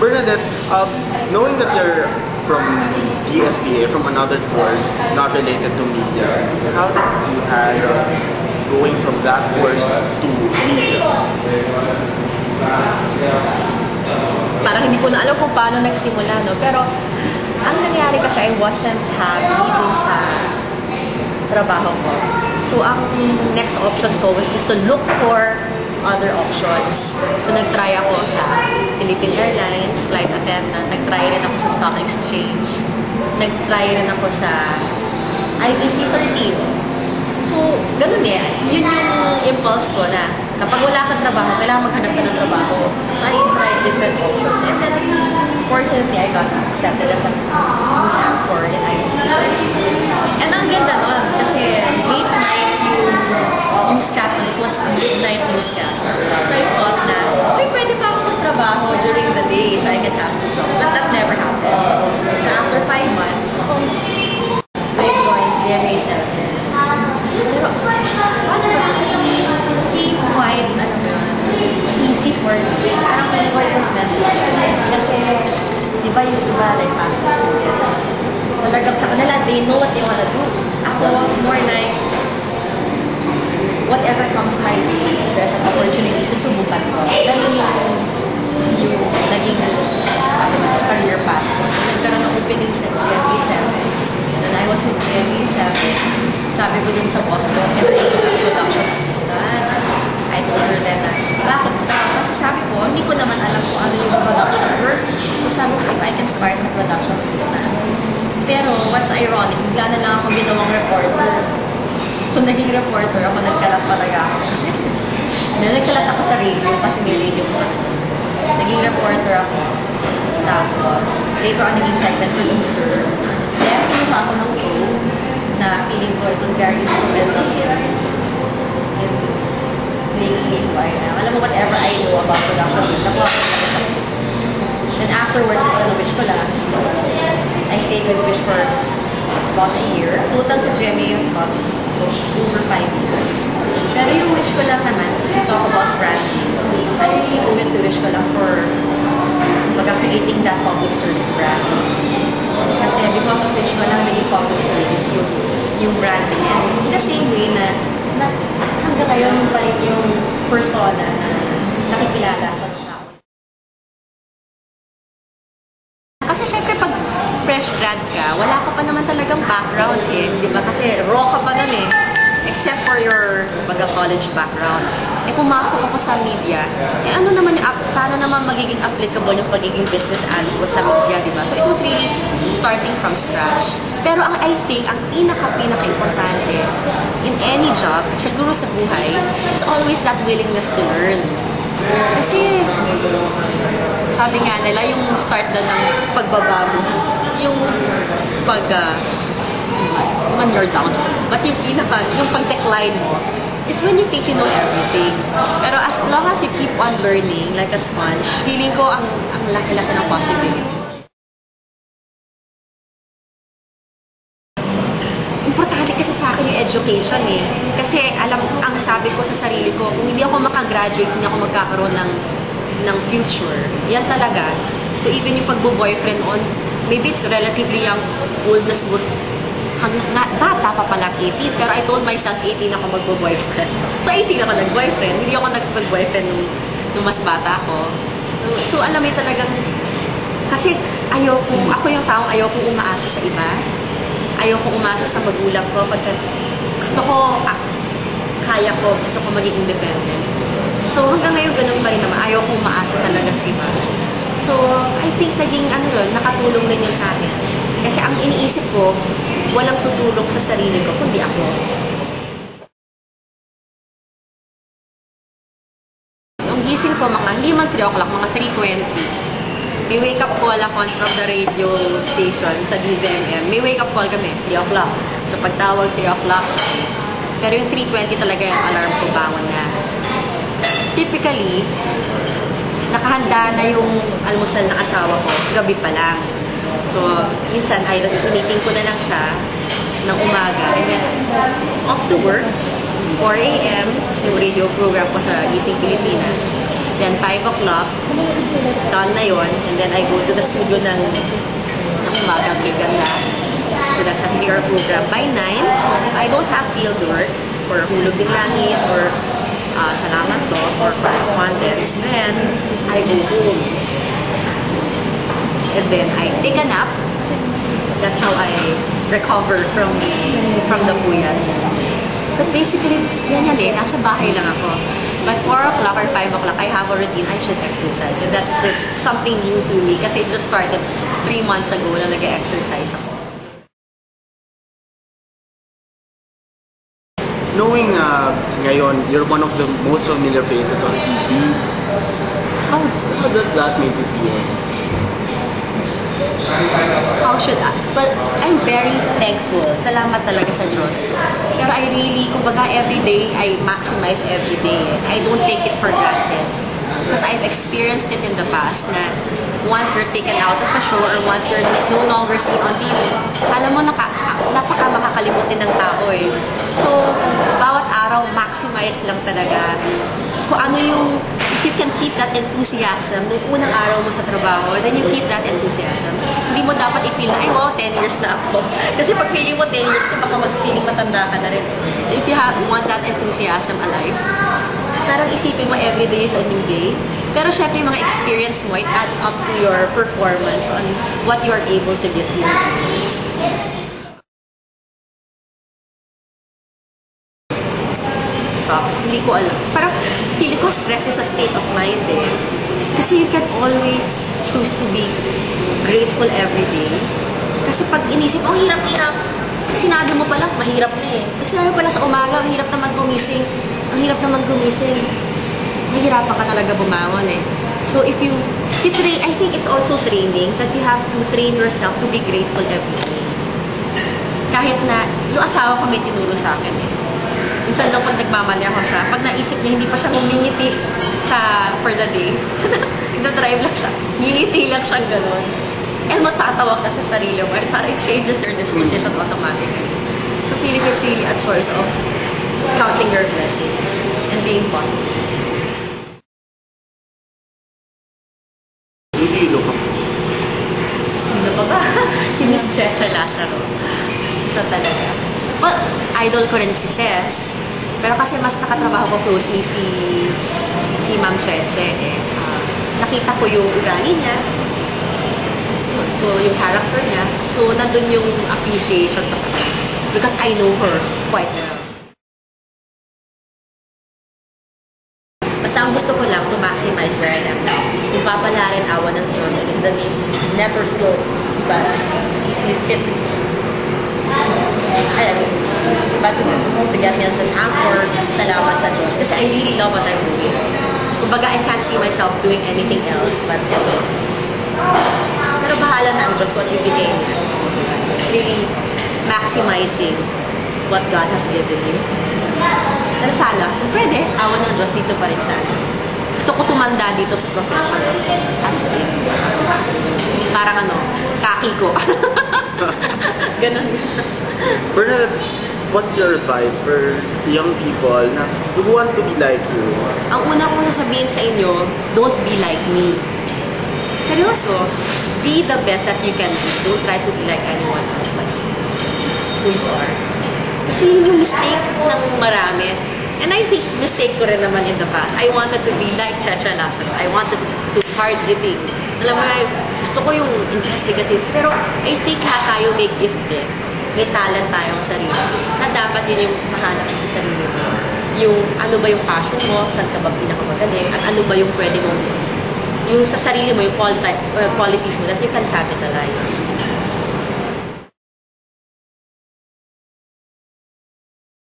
Bernadette, knowing that you're from ESPA, from another course not related to media, how did you handle going from that course to media? Parang hindi ko na alam kung paano nagsimula, no? Pero ang nangyari kasi I wasn't happy dun sa trabaho ko. So ang next option ko was just to look for other options. So nag-try ako sa Philippine Airlines, flight attendant, nag-try rin ako sa stock exchange, nag-try rin ako sa ITC 13. So, ganun eh. Yun yung impulse ko na kapag wala kang trabaho, kailangan maghanap ka ng trabaho. So, I tried different options. And then, fortunately, I got accepted as a news anchor in ITC. And ang ganda nun, kasi late night yung newscast, it was a midnight newscast. So I thought na, pwede pa ako magtrabaho during the day so I can have two jobs. But that never happened. So after 5 months, I joined GMA7. Pero, it became quite, easy for me. Parang whenever it was meant to be. Kasi, di ba yung iba, like passport students, talagang sa kanila, they know what they wanna do. Ako, more like, whatever comes my way, there's an opportunity, susubukan ko. Ganun yung naging career path ko. Nagkaroon ng opening sa GMA7. When I was with GMA7, sabi ko dun sa boss ko, can I be a production assistant? I told her then na, bakit ba? Kasi sabi ko, hindi ko naman alam kung ano yung production work. So sabi ko, if I can start a production assistant. Pero what's ironic, bigla na lang ako ginawang reporter. Kung naging reporter ako, nagkalat talaga ako. Nagkalat ako sa radio kasi may radio po kami. Naging reporter ako. Tapos, later on naging segment producer. Kaya kinuha ako ng crew na feeling ko it was very instrumental in making me na. Alam mo, whatever I know about production, nakuha ko talaga sa crew. Then afterwards, ito na Wish ko lang. I stayed with Wish for about a year. Total sa GMA about over 5 years. Pero yung Wish ko lang naman, to talk about branding. I really owe it to Wish ko lang for creating that public service branding. Kasi because of Wish ko lang naging public service yung branding. And in the same way na hanggang ngayon pa rin yung persona na nakikilala ko ng tao. Kasi syempre pag fresh grad ka, wala ka pa naman talagang background eh, di ba? Kasi raw ka pa nun eh, except for your college background. Eh pumasok ako sa media, eh ano naman yung, paano naman magiging applicable yung pagiging business analyst ko sa media, di ba? So it was really starting from scratch. Pero I think, ang pinaka-importante in any job, at siguro sa buhay, it's always that willingness to learn. Kasi, sabi nga nila, yung start na ng pagbaba mo, yung when you're down, but yung pag-decline mo, is when you think you know everything. Pero as long as you keep on learning, like a sponge, feeling ko ang laki-laki ng possibilities. Importante kasi sa akin yung education eh. Kasi ang sabi ko sa sarili ko, kung hindi ako makagraduate, hindi ako magkakaroon ng future. Yan talaga. So even yung pagbo-boyfriend on, maybe it's relatively young, old na siguro. Bata pa palang 18, pero I told myself 18 ako magbo-boyfriend. So 18 ako nag-boyfriend, hindi ako nag-boyfriend nung mas bata ako. So alam mo talagang, kasi ako yung taong ayoko umaasa sa iba. Ayoko umasa sa magulang ko pagka gusto ko, kaya ko, gusto ko maging independent. So hanggang ngayon ganun pa rin naman, ayoko umaasa talaga sa iba. So I think naging nakatulong rin yun sa akin. Kasi ang iniisip ko, walang tutulong sa sarili ko, kundi ako. Yung gising ko, hindi man 3 o'clock, mga 3:20. May wake-up call ako from the radio station sa DZMM. May wake-up call kami, 3 o'clock. So pagtawag, 3 o'clock. Pero yung 3:20 talaga yung alarm ko, bangon na. Typically, nakahanda na yung almusal ng asawa ko, gabi pa lang. So, minsan, initing ko na lang siya ng umaga. And then, off to work, 4 a.m., yung radio program ko sa Gising Pilipinas. then 5 o'clock, done na yun. And then I go to the studio ng umaga, ganda. So that's a 3-hour program. By 9, I don't have field work or hulog ng langit or salamat to or correspondence. Then I go home. And then I take a nap. That's how I recover from the puyat. But basically, yan eh, nasa bahay lang ako. But 4 o'clock or 5 o'clock, I have a routine, I should exercise. And that's just something new to me kasi it just started 3 months ago na nag-exercise ako. Knowing ngayon, you're one of the most familiar faces on TV, how does that make you feel? How should I? Well, I'm very thankful. Salamat talaga sa Diyos. Pero I really, kumbaga everyday, I maximize everyday. I don't take it for granted. Because I've experienced it in the past na once you're taken out of a show or once you're no longer seen on TV, alam mo, napaka makakalimutin ng tao eh. So, bawat araw, maximize lang talaga. Kung ano yung, if you can keep that enthusiasm nung unang araw mo sa trabaho, then you keep that enthusiasm. Hindi mo dapat i-feel na, ay wow, 10 years na ako. Kasi pag feeling mo 10 years ka, baka mag-feeling matanda ka na rin. So if you want that enthusiasm alive, parang isipin mo every day is a new day. Pero syempre yung mga experience mo, it adds up to your performance on what you are able to give to your viewers. Hindi ko alam. Parang feeling ko stress is a state of mind eh. Kasi you can always choose to be grateful every day. Kasi pag inisip, oh hirap-hirap. Sinabi mo pala, mahirap na eh. Pag sinabi mo pala sa umaga, mahirap naman gumising. Ang hirap naman gumising. Mahirapan ka talaga bumangon eh. So if you train, I think it's also training that you have to train yourself to be grateful every day. Kahit na, yung asawa ko may tinuro sa akin eh. Minsan lang pag nagmamaneho siya, pag naisip niya hindi pa siya humingiti for the day, nagda-drive lang siya, ngingiti lang siyang gano'n. And matatawa ka sa sarili mo, and parang it changes your disposition automatically. So feeling it's really a choice of counting your blessings and being positive. Who do you look up to? Sino pa ba? Si Miss Checha Lazaro. Siya talaga. Well, idol ko rin si Ces. Pero kasi mas nakatrabaho ko closely si Ma'am Cheche eh. Nakita ko yung ugali niya. So, yung character niya. So, nandun yung appreciation pa sa akin. Because I know her quite well. Basta ang gusto ko lang to maximize where I am now. Kung papalarin awa ng Diyos and if the name never still sees me fit to be to get me as an actor, salamat sa Diyos. Kasi I really love what I'm doing. Kumbaga, I can't see myself doing anything else but pero bahala na ang Diyos kung ano ibigay niya. It's really maximizing what God has given you. Pero sana, kung pwede, awa ng Diyos dito pa rin sana. Gusto ko tumanda dito sa profession as in. Parang kaki ko. Ganon. Bernal, what's your advice for young people na who want to be like you? Ang una kong sasabihin sa inyo, don't be like me. Seryoso, be the best that you can be. Don't try to be like anyone else but who you are. Kasi yun yung mistake ng marami. And I think mistake ko rin naman in the past. I wanted to be like Checha Lazaro. I wanted to be hard-hitting. Alam mo, gusto ko yung investigative. Pero I think lahat tayo may gift eh. May talent tayong sarili. Na dapat yun yung mahanap sa sarili mo. Yung ano ba yung passion mo, saan ka ba pinakamagaling, at ano ba yung pwede mo, yung sa sarili mo, yung qualities mo that you can capitalize.